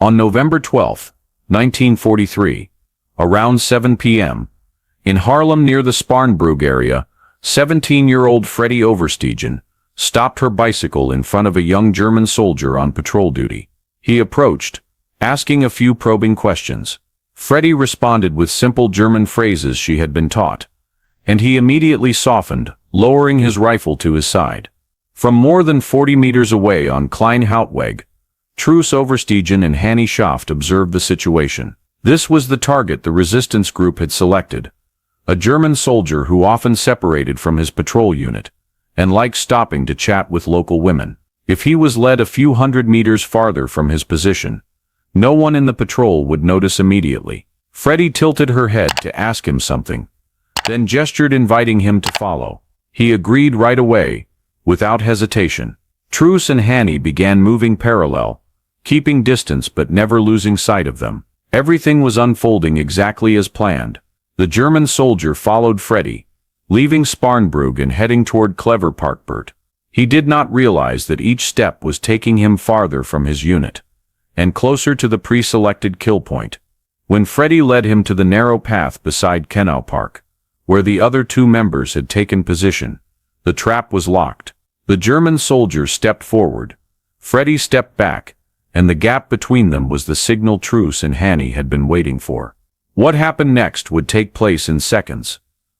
On November 12, 1943, around 7 p.m., in Haarlem near the Spaarnebrug area, 17-year-old Freddie Oversteegen stopped her bicycle in front of a young German soldier on patrol duty. He approached, asking a few probing questions. Freddie responded with simple German phrases she had been taught, and he immediately softened, lowering his rifle to his side. From more than 40 meters away on Kleine Houtweg, Truus Oversteegen and Hannie Schaft observed the situation. This was the target the resistance group had selected, a German soldier who often separated from his patrol unit, and liked stopping to chat with local women. If he was led a few hundred meters farther from his position, no one in the patrol would notice immediately. Freddie tilted her head to ask him something, then gestured inviting him to follow. He agreed right away, without hesitation. Truus and Hannie began moving parallel, keeping distance but never losing sight of them. Everything was unfolding exactly as planned. The German soldier followed Freddie, leaving Spaarnebrug and heading toward Kleverparkbuurt. He did not realize that each step was taking him farther from his unit, and closer to the pre-selected kill point. When Freddie led him to the narrow path beside Kenau Park, where the other two members had taken position, the trap was locked. The German soldier stepped forward. Freddie stepped back, and the gap between them was the signal Truus and Hannie had been waiting for. What happened next would take place in seconds.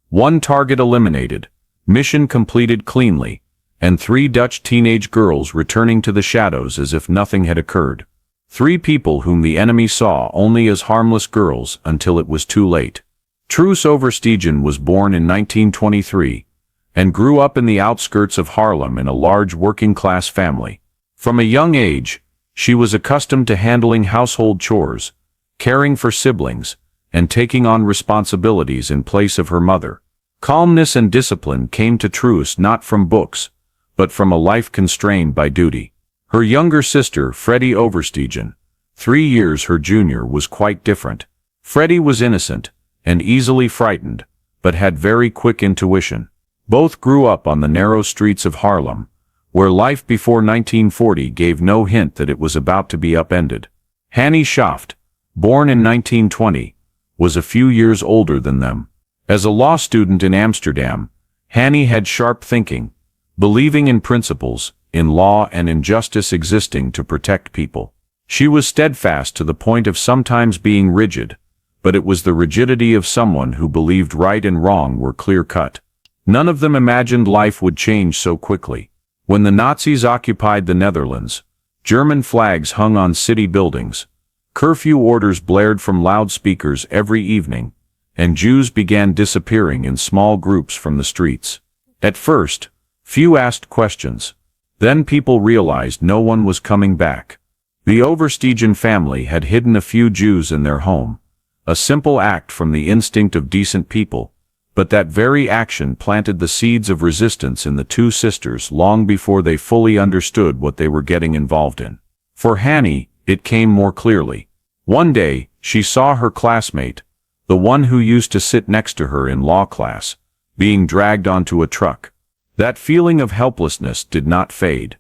One target eliminated, mission completed cleanly, and 3 Dutch teenage girls returning to the shadows as if nothing had occurred. 3 people whom the enemy saw only as harmless girls until it was too late. Truus Oversteegen was born in 1923, and grew up in the outskirts of Haarlem in a large working-class family. From a young age, she was accustomed to handling household chores, caring for siblings, and taking on responsibilities in place of her mother. Calmness and discipline came to Truus not from books, but from a life constrained by duty. Her younger sister, Freddie Oversteegen, 3 years her junior, was quite different. Freddie was innocent and easily frightened, but had very quick intuition. Both grew up on the narrow streets of Haarlem, where life before 1940 gave no hint that it was about to be upended. Hannie Schaft, born in 1920, was a few years older than them. As a law student in Amsterdam, Hannie had sharp thinking, believing in principles, in law and in justice existing to protect people. She was steadfast to the point of sometimes being rigid, but it was the rigidity of someone who believed right and wrong were clear-cut. None of them imagined life would change so quickly. When the Nazis occupied the Netherlands, German flags hung on city buildings, curfew orders blared from loudspeakers every evening, and Jews began disappearing in small groups from the streets. At first, few asked questions. Then people realized no one was coming back. The Oversteegen family had hidden a few Jews in their home, a simple act from the instinct of decent people, but that very action planted the seeds of resistance in the 2 sisters long before they fully understood what they were getting involved in. For Hannie, it came more clearly. One day, she saw her classmate, the one who used to sit next to her in law class, being dragged onto a truck. That feeling of helplessness did not fade.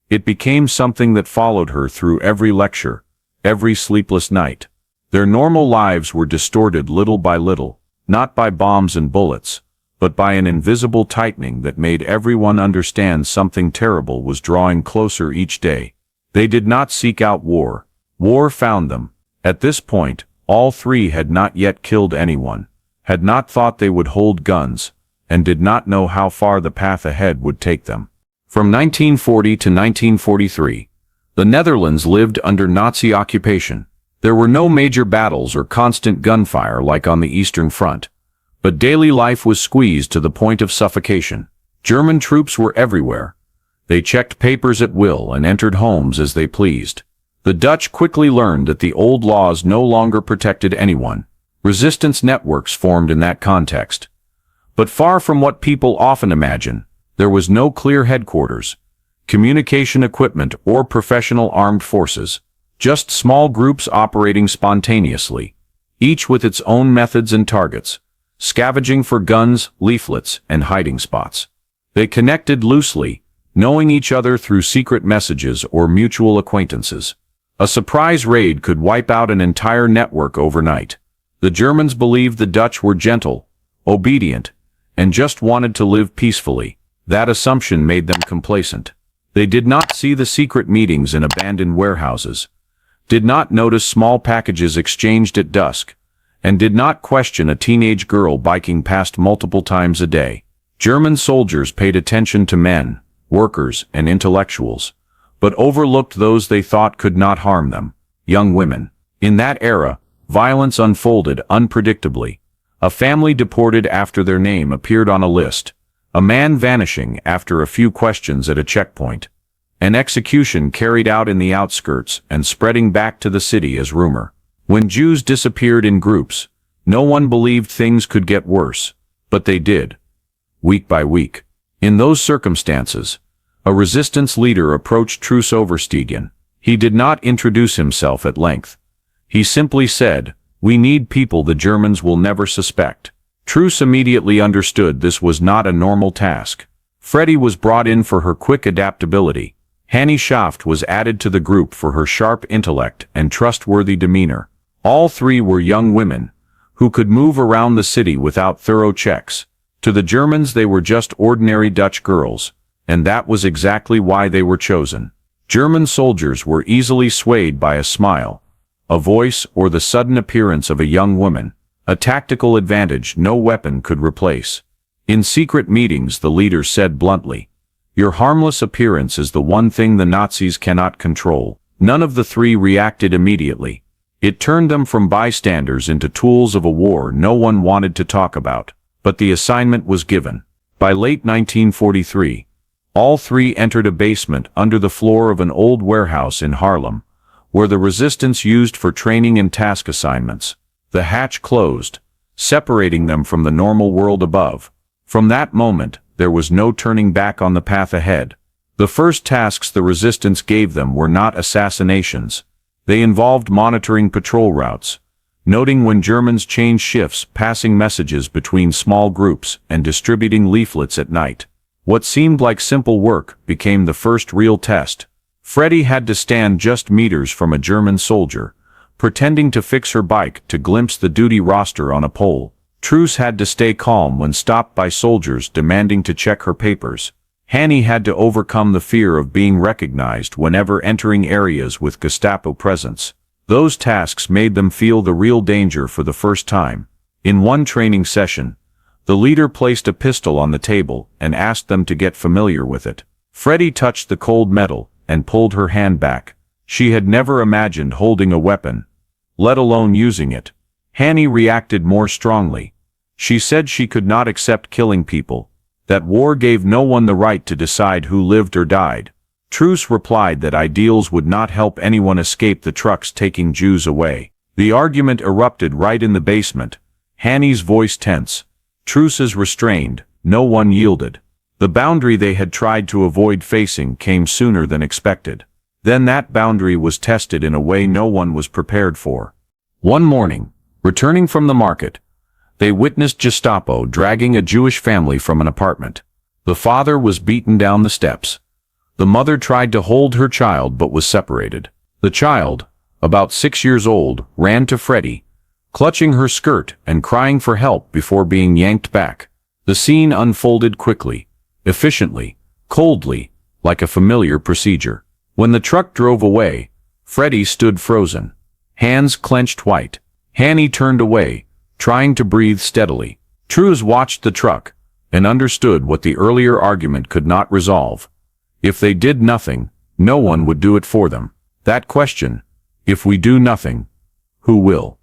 It became something that followed her through every lecture, every sleepless night. Their normal lives were distorted little by little, not by bombs and bullets, but by an invisible tightening that made everyone understand something terrible was drawing closer each day. They did not seek out war. War found them. At this point, all 3 had not yet killed anyone, had not thought they would hold guns, and did not know how far the path ahead would take them. From 1940 to 1943, the Netherlands lived under Nazi occupation. There were no major battles or constant gunfire like on the Eastern Front, but daily life was squeezed to the point of suffocation. German troops were everywhere. They checked papers at will and entered homes as they pleased. The Dutch quickly learned that the old laws no longer protected anyone. Resistance networks formed in that context. But far from what people often imagine, there was no clear headquarters, communication equipment, or professional armed forces. Just small groups operating spontaneously, each with its own methods and targets, scavenging for guns, leaflets, and hiding spots. They connected loosely, knowing each other through secret messages or mutual acquaintances. A surprise raid could wipe out an entire network overnight. The Germans believed the Dutch were gentle, obedient, and just wanted to live peacefully. That assumption made them complacent. They did not see the secret meetings in abandoned warehouses, did not notice small packages exchanged at dusk, and did not question a teenage girl biking past multiple times a day. German soldiers paid attention to men, workers, and intellectuals, but overlooked those they thought could not harm them, young women. In that era, violence unfolded unpredictably. A family deported after their name appeared on a list, a man vanishing after a few questions at a checkpoint, an execution carried out in the outskirts and spreading back to the city as rumor. When Jews disappeared in groups, no one believed things could get worse, but they did, week by week. In those circumstances, a resistance leader approached Truus Oversteegen. He did not introduce himself at length. He simply said, "We need people the Germans will never suspect." Truus immediately understood this was not a normal task. Freddie was brought in for her quick adaptability. Hannie Schaft was added to the group for her sharp intellect and trustworthy demeanor. All three were young women, who could move around the city without thorough checks. To the Germans they were just ordinary Dutch girls, and that was exactly why they were chosen. German soldiers were easily swayed by a smile, a voice, or the sudden appearance of a young woman, a tactical advantage no weapon could replace. In secret meetings the leader said bluntly, "Your harmless appearance is the one thing the Nazis cannot control." None of the three reacted immediately. It turned them from bystanders into tools of a war no one wanted to talk about. But the assignment was given. By late 1943, all three entered a basement under the floor of an old warehouse in Haarlem, where the resistance used for training and task assignments. The hatch closed, separating them from the normal world above. From that moment, there was no turning back on the path ahead. The first tasks the resistance gave them were not assassinations. They involved monitoring patrol routes, noting when Germans changed shifts, passing messages between small groups, and distributing leaflets at night. What seemed like simple work became the first real test. Freddie had to stand just meters from a German soldier, pretending to fix her bike to glimpse the duty roster on a pole. Truus had to stay calm when stopped by soldiers demanding to check her papers. Hannie had to overcome the fear of being recognized whenever entering areas with Gestapo presence. Those tasks made them feel the real danger for the first time. In one training session, the leader placed a pistol on the table and asked them to get familiar with it. Freddie touched the cold metal and pulled her hand back. She had never imagined holding a weapon, let alone using it. Hannie reacted more strongly. She said she could not accept killing people, that war gave no one the right to decide who lived or died. Truus replied that ideals would not help anyone escape the trucks taking Jews away. The argument erupted right in the basement, Hannie's voice tense, Truus's restrained. No one yielded. The boundary they had tried to avoid facing came sooner than expected. Then that boundary was tested in a way no one was prepared for. One morning, returning from the market, they witnessed Gestapo dragging a Jewish family from an apartment. The father was beaten down the steps. The mother tried to hold her child but was separated. The child, about 6 years old, ran to Freddie, clutching her skirt and crying for help before being yanked back. The scene unfolded quickly, efficiently, coldly, like a familiar procedure. When the truck drove away, Freddie stood frozen, hands clenched white. Hannie turned away, trying to breathe steadily. Truus watched the truck and understood what the earlier argument could not resolve. If they did nothing, no one would do it for them. That question, if we do nothing, who will,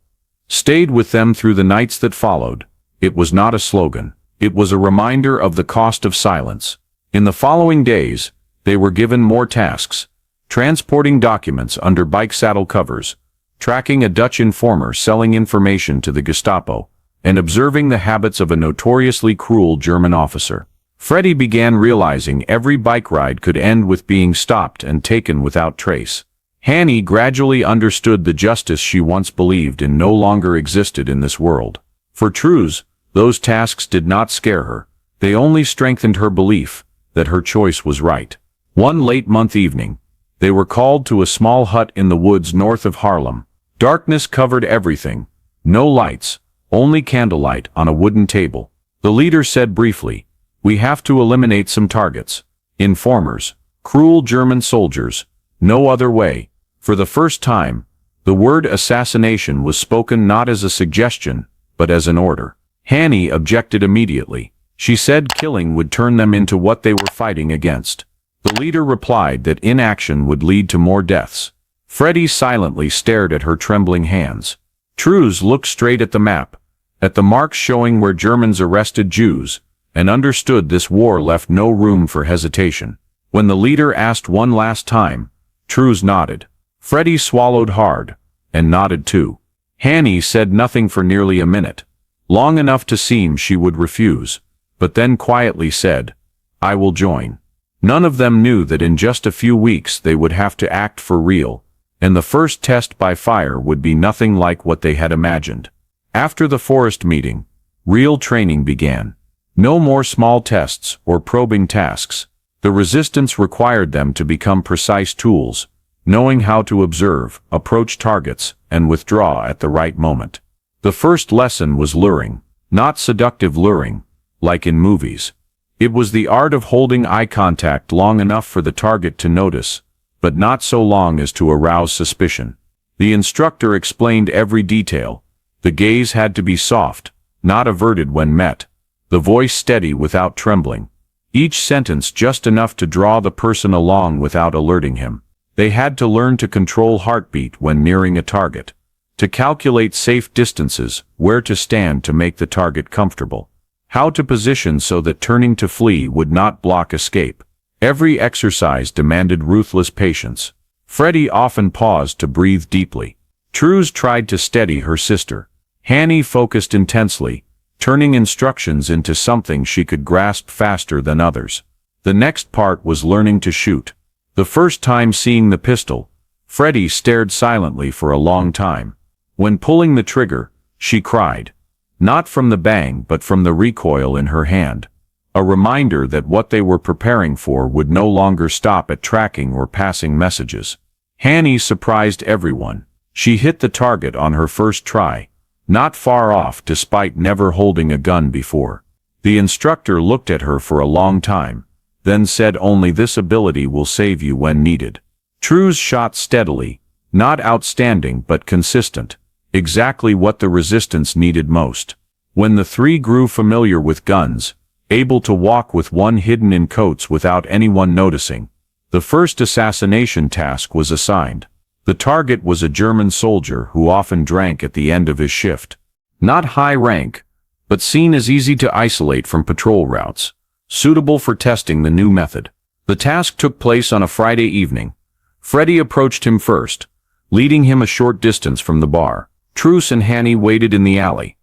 stayed with them through the nights that followed. It was not a slogan. It was a reminder of the cost of silence. In the following days, they were given more tasks: transporting documents under bike saddle covers, tracking a Dutch informer selling information to the Gestapo, and observing the habits of a notoriously cruel German officer. Freddie began realizing every bike ride could end with being stopped and taken without trace. Hannie gradually understood the justice she once believed in no longer existed in this world. For Truus, those tasks did not scare her. They only strengthened her belief that her choice was right. One late month evening, They were called to a small hut in the woods north of Haarlem. Darkness covered everything. No lights, only candlelight on a wooden table. The leader said briefly, "We have to eliminate some targets. Informers, cruel German soldiers, no other way." For the first time, the word assassination was spoken not as a suggestion, but as an order. Hannie objected immediately. She said killing would turn them into what they were fighting against. The leader replied that inaction would lead to more deaths. Freddie silently stared at her trembling hands. Truus looked straight at the map, at the marks showing where Germans arrested Jews, and understood this war left no room for hesitation. When the leader asked one last time, Truus nodded. Freddie swallowed hard, and nodded too. Hannie said nothing for nearly a minute, long enough to seem she would refuse, but then quietly said, "I will join." None of them knew that in just a few weeks they would have to act for real, and the first test by fire would be nothing like what they had imagined. After the forest meeting, real training began. No more small tests or probing tasks. The resistance required them to become precise tools, knowing how to observe, approach targets, and withdraw at the right moment. The first lesson was luring, not seductive luring, like in movies. It was the art of holding eye contact long enough for the target to notice, but not so long as to arouse suspicion. The instructor explained every detail. The gaze had to be soft, not averted when met. The voice steady without trembling. Each sentence just enough to draw the person along without alerting him. They had to learn to control heartbeat when nearing a target, to calculate safe distances, where to stand to make the target comfortable, how to position so that turning to flee would not block escape. Every exercise demanded ruthless patience. Freddie often paused to breathe deeply. Truus tried to steady her sister. Hannie focused intensely, turning instructions into something she could grasp faster than others. The next part was learning to shoot. The first time seeing the pistol, Freddie stared silently for a long time. When pulling the trigger, she cried. Not from the bang but from the recoil in her hand. A reminder that what they were preparing for would no longer stop at tracking or passing messages. Hannie surprised everyone. She hit the target on her first try, not far off despite never holding a gun before. The instructor looked at her for a long time, then said only this ability will save you when needed. Truus shot steadily, not outstanding but consistent, exactly what the resistance needed most. When the three grew familiar with guns, able to walk with one hidden in coats without anyone noticing, the first assassination task was assigned. The target was a German soldier who often drank at the end of his shift. Not high rank, but seen as easy to isolate from patrol routes, suitable for testing the new method. The task took place on a Friday evening. Freddie approached him first, leading him a short distance from the bar. Truus and Hannie waited in the alley.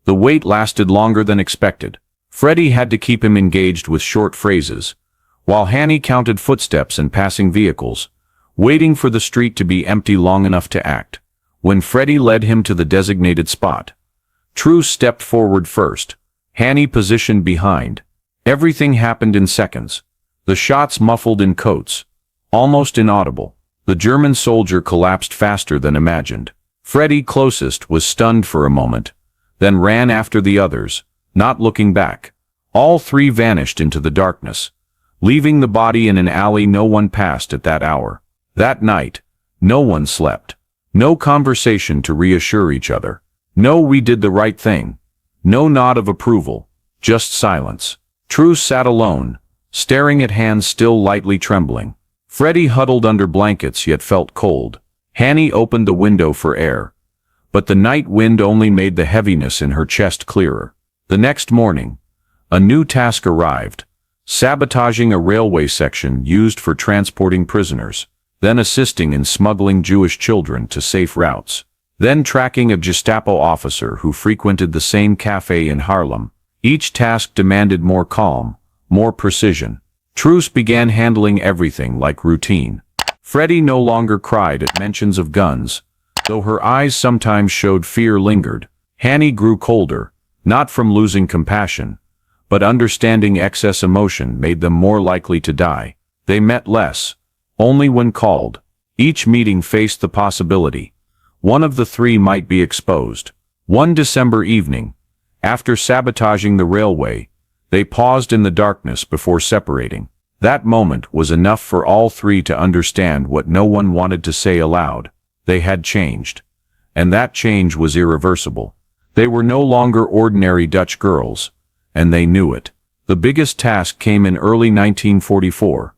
The wait lasted longer than expected. Freddie had to keep him engaged with short phrases, while Hannie counted footsteps and passing vehicles, waiting for the street to be empty long enough to act. When Freddie led him to the designated spot, Truus stepped forward first, Hannie positioned behind. Everything happened in seconds. The shots muffled in coats, almost inaudible. The German soldier collapsed faster than imagined. Freddie, closest, was stunned for a moment, then ran after the others, not looking back. All three vanished into the darkness, leaving the body in an alley no one passed at that hour. That night, no one slept. No conversation to reassure each other. No "we did the right thing." No nod of approval. Just silence. Truus sat alone, staring at hands still lightly trembling. Freddie huddled under blankets yet felt cold. Hannie opened the window for air, but the night wind only made the heaviness in her chest clearer. The next morning, a new task arrived, sabotaging a railway section used for transporting prisoners, then assisting in smuggling Jewish children to safe routes, then tracking a Gestapo officer who frequented the same cafe in Haarlem. Each task demanded more calm, more precision. Truus began handling everything like routine. Freddie no longer cried at mentions of guns, though her eyes sometimes showed fear lingered. Hannie grew colder, not from losing compassion, but understanding excess emotion made them more likely to die. They met less, only when called. Each meeting faced the possibility. One of the three might be exposed. One December evening, after sabotaging the railway, they paused in the darkness before separating. That moment was enough for all three to understand what no one wanted to say aloud. They had changed. And that change was irreversible. They were no longer ordinary Dutch girls, and they knew it. The biggest task came in early 1944,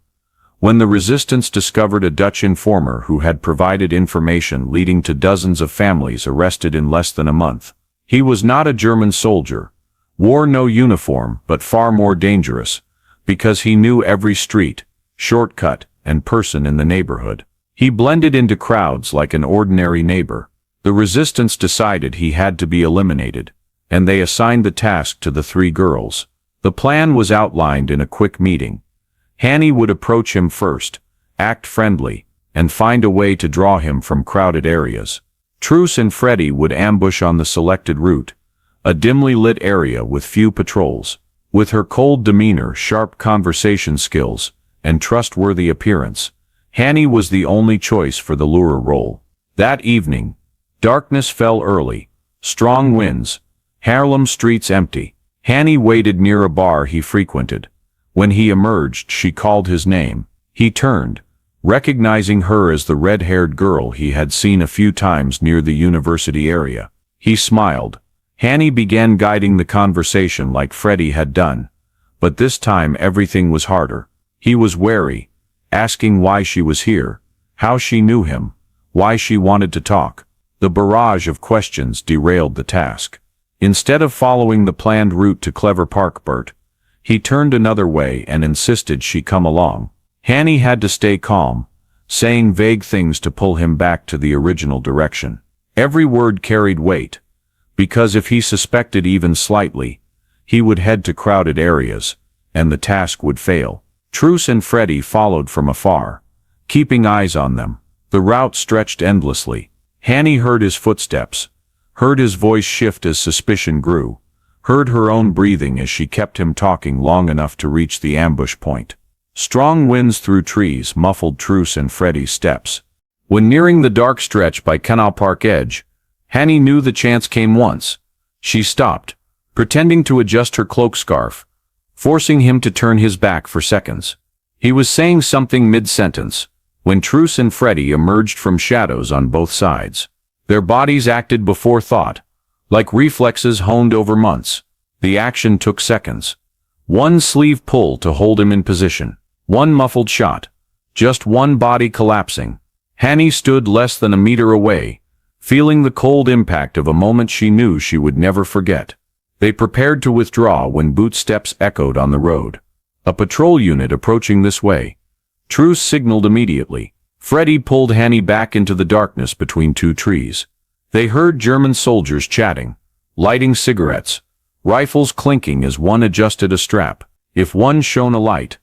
when the resistance discovered a Dutch informer who had provided information leading to dozens of families arrested in less than a month. He was not a German soldier, wore no uniform, but far more dangerous, because he knew every street, shortcut, and person in the neighborhood. He blended into crowds like an ordinary neighbor. The resistance decided he had to be eliminated, and they assigned the task to the three girls. The plan was outlined in a quick meeting. Hannie would approach him first, act friendly, and find a way to draw him from crowded areas. Truus and Freddie would ambush on the selected route, a dimly lit area with few patrols. With her cold demeanor, sharp conversation skills, and trustworthy appearance, Hannie was the only choice for the lure role. That evening, darkness fell early, strong winds, Haarlem streets empty. Hannie waited near a bar he frequented. When he emerged, she called his name. He turned, recognizing her as the red-haired girl he had seen a few times near the university area. He smiled. Hannie began guiding the conversation like Freddie had done, but this time everything was harder. He was wary, asking why she was here, how she knew him, why she wanted to talk. The barrage of questions derailed the task. Instead of following the planned route to Clever Park Bert, he turned another way and insisted she come along. Hannie had to stay calm, saying vague things to pull him back to the original direction. Every word carried weight, because if he suspected even slightly, he would head to crowded areas, and the task would fail. Truus and Freddie followed from afar, keeping eyes on them. The route stretched endlessly. Hannie heard his footsteps, heard his voice shift as suspicion grew, heard her own breathing as she kept him talking long enough to reach the ambush point. Strong winds through trees muffled Truus and Freddie's steps. When nearing the dark stretch by Canal Park edge, Hannie knew the chance came once. She stopped, pretending to adjust her cloak scarf, forcing him to turn his back for seconds. He was saying something mid-sentence, when Truus and Freddie emerged from shadows on both sides. Their bodies acted before thought, like reflexes honed over months. The action took seconds. One sleeve pull to hold him in position. One muffled shot. Just one body collapsing. Hannie stood less than a meter away, feeling the cold impact of a moment she knew she would never forget. They prepared to withdraw when boot steps echoed on the road. A patrol unit approaching this way. Truus signaled immediately. Freddie pulled Hannie back into the darkness between two trees. They heard German soldiers chatting, lighting cigarettes, rifles clinking as one adjusted a strap. If one shone a light,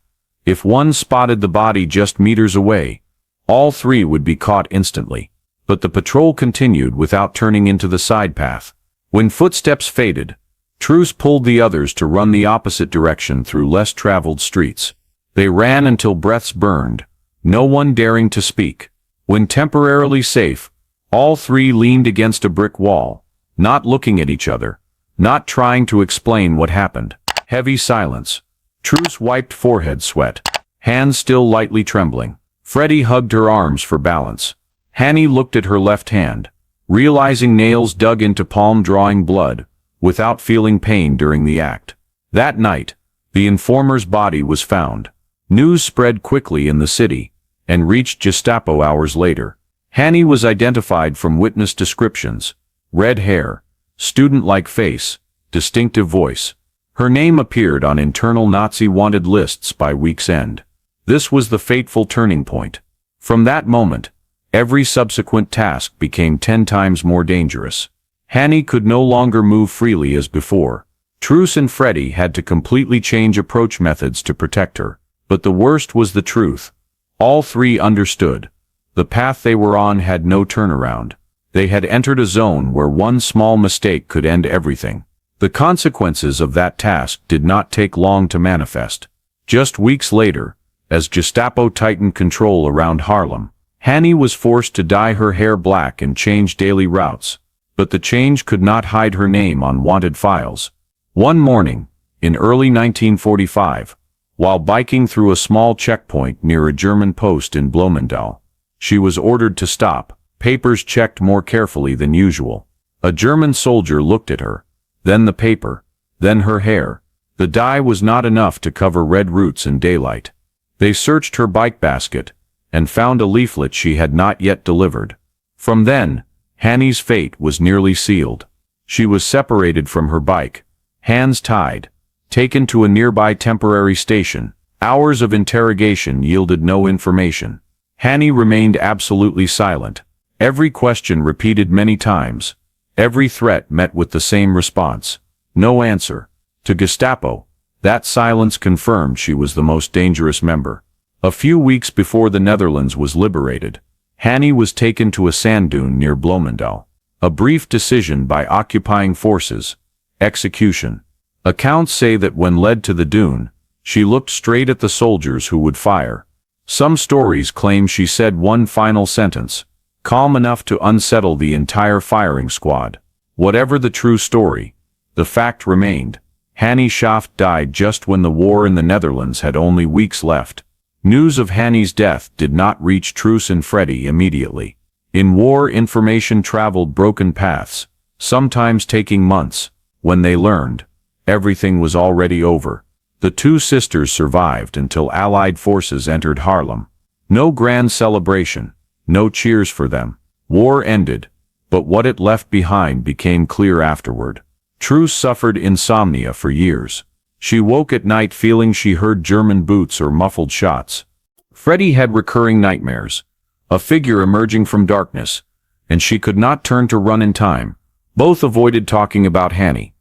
if one spotted the body just meters away, all three would be caught instantly. But the patrol continued without turning into the side path. When footsteps faded, Truus pulled the others to run the opposite direction through less traveled streets. They ran until breaths burned, no one daring to speak. When temporarily safe, all three leaned against a brick wall, not looking at each other, not trying to explain what happened. Heavy silence. Truus wiped forehead sweat, hands still lightly trembling. Freddie hugged her arms for balance. Hannie looked at her left hand, realizing nails dug into palm drawing blood, without feeling pain during the act. That night, the informer's body was found. News spread quickly in the city, and reached Gestapo hours later. Hannie was identified from witness descriptions: red hair, student-like face, distinctive voice. Her name appeared on internal Nazi wanted lists by week's end. This was the fateful turning point. From that moment, every subsequent task became 10 times more dangerous. Hannie could no longer move freely as before. Truus and Freddie had to completely change approach methods to protect her. But the worst was the truth. All three understood. The path they were on had no turnaround. They had entered a zone where one small mistake could end everything. The consequences of that task did not take long to manifest. Just weeks later, as Gestapo tightened control around Haarlem. Hannie was forced to dye her hair black and change daily routes, but the change could not hide her name on wanted files. One morning, in early 1945, while biking through a small checkpoint near a German post in Bloemendaal, she was ordered to stop, papers checked more carefully than usual. A German soldier looked at her, then the paper, then her hair. The dye was not enough to cover red roots in daylight. They searched her bike basket and found a leaflet she had not yet delivered. From then, Hannie's fate was nearly sealed. She was separated from her bike, hands tied, taken to a nearby temporary station. Hours of interrogation yielded no information. Hannie remained absolutely silent. Every question repeated many times. Every threat met with the same response. No answer. To Gestapo, that silence confirmed she was the most dangerous member. A few weeks before the Netherlands was liberated, Hannie was taken to a sand dune near Bloemendaal. A brief decision by occupying forces. Execution. Accounts say that when led to the dune, she looked straight at the soldiers who would fire. Some stories claim she said one final sentence, calm enough to unsettle the entire firing squad. Whatever the true story, the fact remained. Hannie Schaft died just when the war in the Netherlands had only weeks left. News of Hannie's death did not reach Truus and Freddie immediately. In war, information traveled broken paths, sometimes taking months. When they learned, everything was already over. The two sisters survived until Allied forces entered Haarlem. No grand celebration, no cheers for them. War ended, but what it left behind became clear afterward. Truus suffered insomnia for years. She woke at night feeling she heard German boots or muffled shots. Freddie had recurring nightmares, a figure emerging from darkness, and she could not turn to run in time. Both avoided talking about Hannie.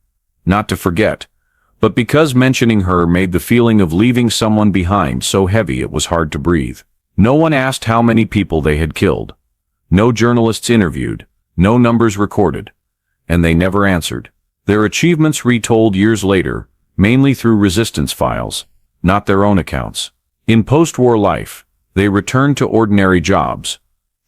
Not to forget, but because mentioning her made the feeling of leaving someone behind so heavy it was hard to breathe. No one asked how many people they had killed. No journalists interviewed, no numbers recorded, and they never answered. Their achievements retold years later, mainly through resistance files, not their own accounts. In post-war life, they returned to ordinary jobs.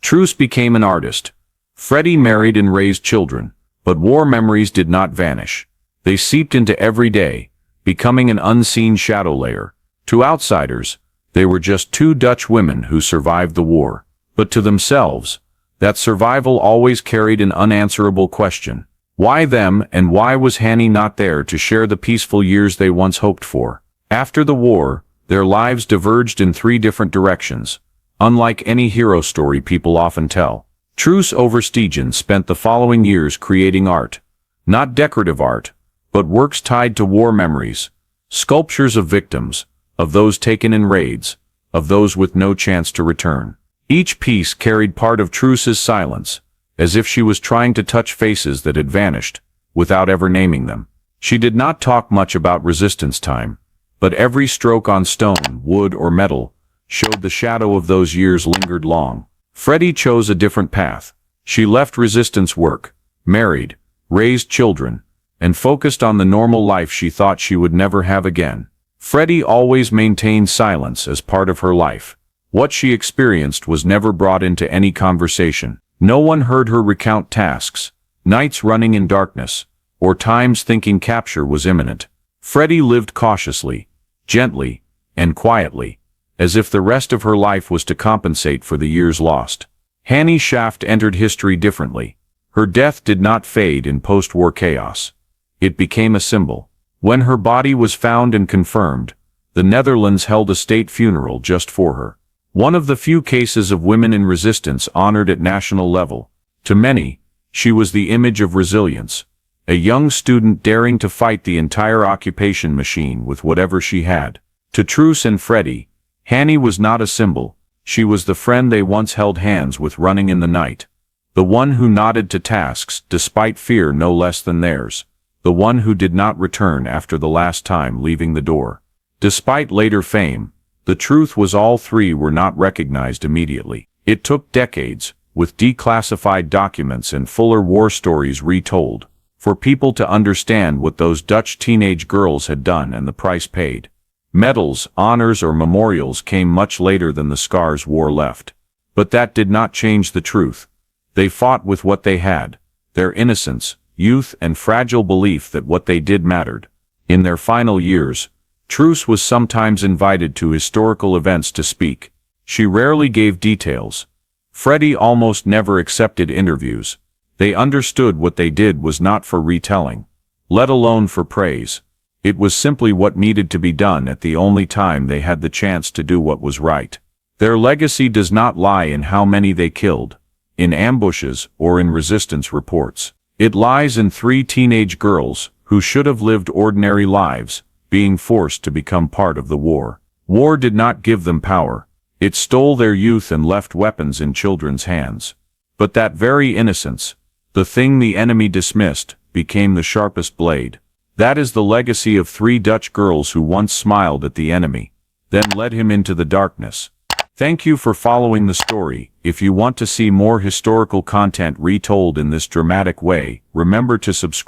Truus became an artist. Freddie married and raised children, but war memories did not vanish. They seeped into every day, becoming an unseen shadow layer. To outsiders, they were just two Dutch women who survived the war. But to themselves, that survival always carried an unanswerable question. Why them, and why was Hannie not there to share the peaceful years they once hoped for? After the war, their lives diverged in three different directions, unlike any hero story people often tell. Truus Oversteegen spent the following years creating art. Not decorative art, but works tied to war memories. Sculptures of victims, of those taken in raids, of those with no chance to return. Each piece carried part of Truus's silence, as if she was trying to touch faces that had vanished, without ever naming them. She did not talk much about resistance time, but every stroke on stone, wood, or metal showed the shadow of those years lingered long. Freddie chose a different path. She left resistance work, married, raised children, and focused on the normal life she thought she would never have again. Freddie always maintained silence as part of her life. What she experienced was never brought into any conversation. No one heard her recount tasks, nights running in darkness, or times thinking capture was imminent. Freddie lived cautiously, gently, and quietly, as if the rest of her life was to compensate for the years lost. Hannie Schaft entered history differently. Her death did not fade in post-war chaos. It became a symbol. When her body was found and confirmed, the Netherlands held a state funeral just for her. One of the few cases of women in resistance honored at national level. To many, she was the image of resilience, a young student daring to fight the entire occupation machine with whatever she had. To Truus and Freddie, Hannie was not a symbol. She was the friend they once held hands with running in the night. The one who nodded to tasks despite fear no less than theirs. The one who did not return after the last time leaving the door. Despite later fame, the truth was all three were not recognized immediately. It took decades, with declassified documents and fuller war stories retold, for people to understand what those Dutch teenage girls had done and the price paid. Medals, honors, or memorials came much later than the scars war left. But that did not change the truth. They fought with what they had, their innocence, youth, and fragile belief that what they did mattered. In their final years, Truus was sometimes invited to historical events to speak. She rarely gave details. Freddie almost never accepted interviews. They understood what they did was not for retelling, let alone for praise. It was simply what needed to be done at the only time they had the chance to do what was right. Their legacy does not lie in how many they killed, in ambushes, or in resistance reports. It lies in 3 teenage girls who should have lived ordinary lives, being forced to become part of the war. War did not give them power. It stole their youth and left weapons in children's hands. But that very innocence, the thing the enemy dismissed, became the sharpest blade. That is the legacy of 3 Dutch girls who once smiled at the enemy, then led him into the darkness. Thank you for following the story. If you want to see more historical content retold in this dramatic way, remember to subscribe.